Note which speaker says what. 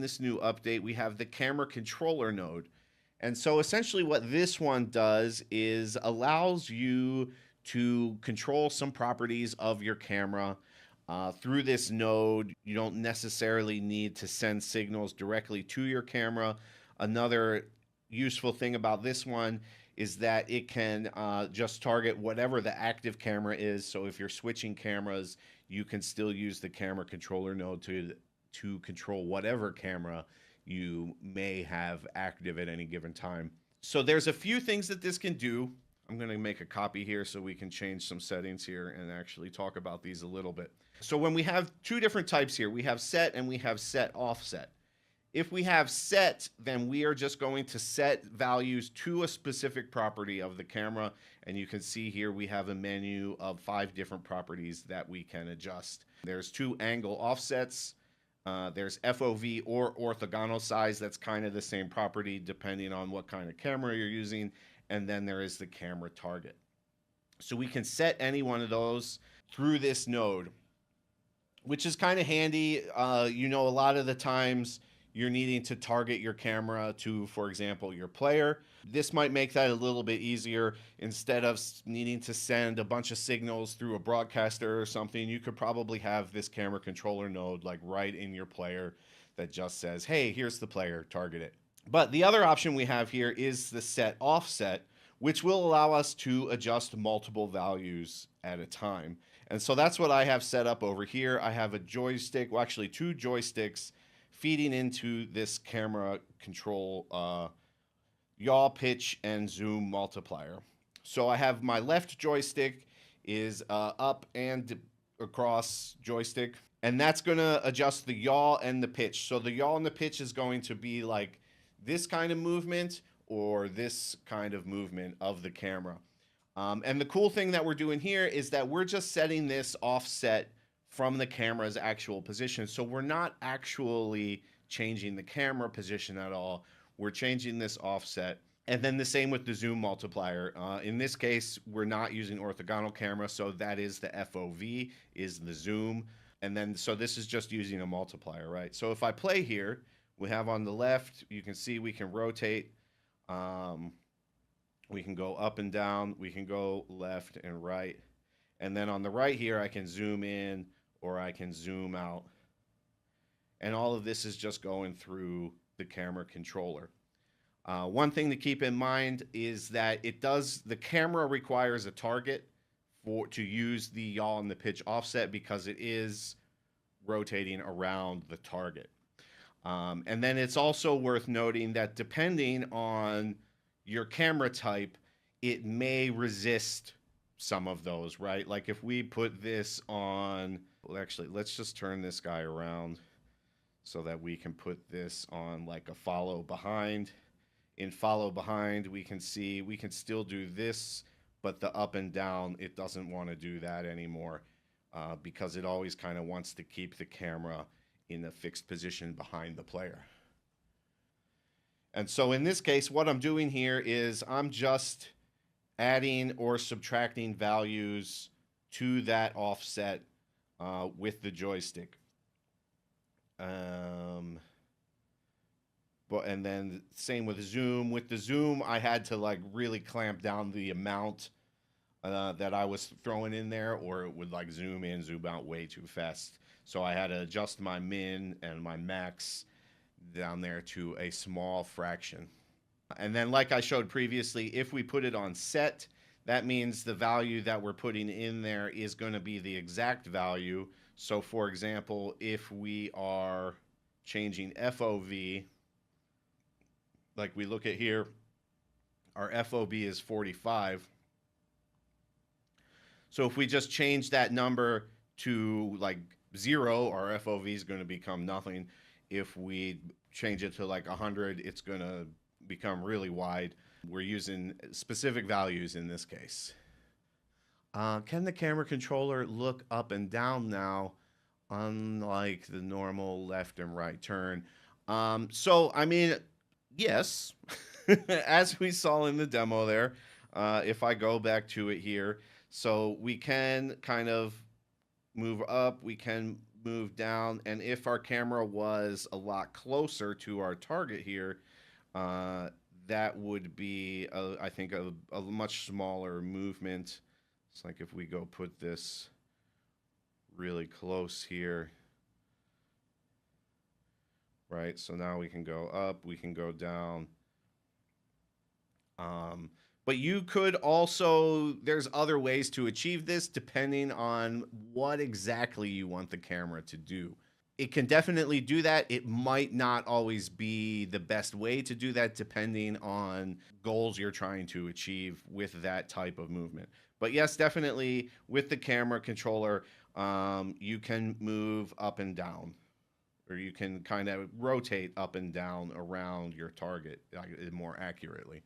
Speaker 1: this new update, we have the camera controller node. And so essentially what this one does is allows you to control some properties of your camera through this node. You don't necessarily need to send signals directly to your camera. Another useful thing about this one is that it can just target whatever the active camera is. So if you're switching cameras, you can still use the camera controller node to control whatever camera you may have active at any given time. So there's a few things that this can do. I'm going to make a copy here so we can change some settings here and actually talk about these a little bit. So when we have two different types here, we have set and we have set offset. If we have set, then we are just going to set values to a specific property of the camera. And you can see here we have a menu of 5 different properties that we can adjust. There's 2 angle offsets. There's FOV or orthogonal size. That's kind of the same property depending on what kind of camera you're using. And then there is the camera target. So we can set any one of those through this node, which is kind of handy. You know, a lot of the times you're needing to target your camera to, for example, your player. This might make that a little bit easier. Instead of needing to send a bunch of signals through a broadcaster or something, you could probably have this camera controller node like right in your player that just says, hey, here's the player, target it. But the other option we have here is the set offset, which will allow us to adjust multiple values at a time. And so that's what I have set up over here. I have a joystick, well, actually 2 joysticks feeding into this camera control yaw, pitch, and zoom multiplier. So I have my left joystick is up and across joystick, and that's going to adjust the yaw and the pitch. So the yaw and the pitch is going to be like this kind of movement or this kind of movement of the camera. And the cool thing that we're doing here is that we're just setting this offset from the camera's actual position. So we're not actually changing the camera position at all. We're changing this offset. And then the same with the zoom multiplier. In this case, we're not using orthogonal camera, so that is the FOV, is the zoom. And then, so this is just using a multiplier, right? So if I play here, we have on the left, you can see we can rotate. We can go up and down. We can go left and right. And then on the right here, I can zoom in or I can zoom out. And all of this is just going through the camera controller. One thing to keep in mind is that the camera requires a target to use the yaw and the pitch offset because it is rotating around the target. And then it's also worth noting that depending on your camera type, it may resist some of those, right? Like if we put this on, well, actually, let's just turn this guy around so that we can put this on like a follow behind. In follow behind, we can see we can still do this, but the up and down, it doesn't want to do that anymore because it always kind of wants to keep the camera in a fixed position behind the player. And so in this case, what I'm doing here is I'm just adding or subtracting values to that offset with the joystick. And then same with zoom. With the zoom, I had to like really clamp down the amount that I was throwing in there, or it would like zoom in, zoom out way too fast. So I had to adjust my min and my max down there to a small fraction. And then like I showed previously, if we put it on set, that means the value that we're putting in there is going to be the exact value. So for example, if we are changing FOV, like we look at here, our FOV is 45. So if we just change that number to like 0, our FOV is going to become nothing. If we change it to like 100, it's going to become really wide. We're using specific values in this case. Can the camera controller look up and down now, unlike the normal left and right turn? So, I mean, yes, as we saw in the demo there, if I go back to it here, so we can kind of move up, we can move down, and if our camera was a lot closer to our target here, that would be, I think, a much smaller movement. It's like if we go put this really close here, right? So now we can go up, we can go down. But you could also, there's other ways to achieve this depending on what exactly you want the camera to do. It can definitely do that. It might not always be the best way to do that depending on goals you're trying to achieve with that type of movement. But yes, definitely with the camera controller, you can move up and down, or you can kind of rotate up and down around your target more accurately.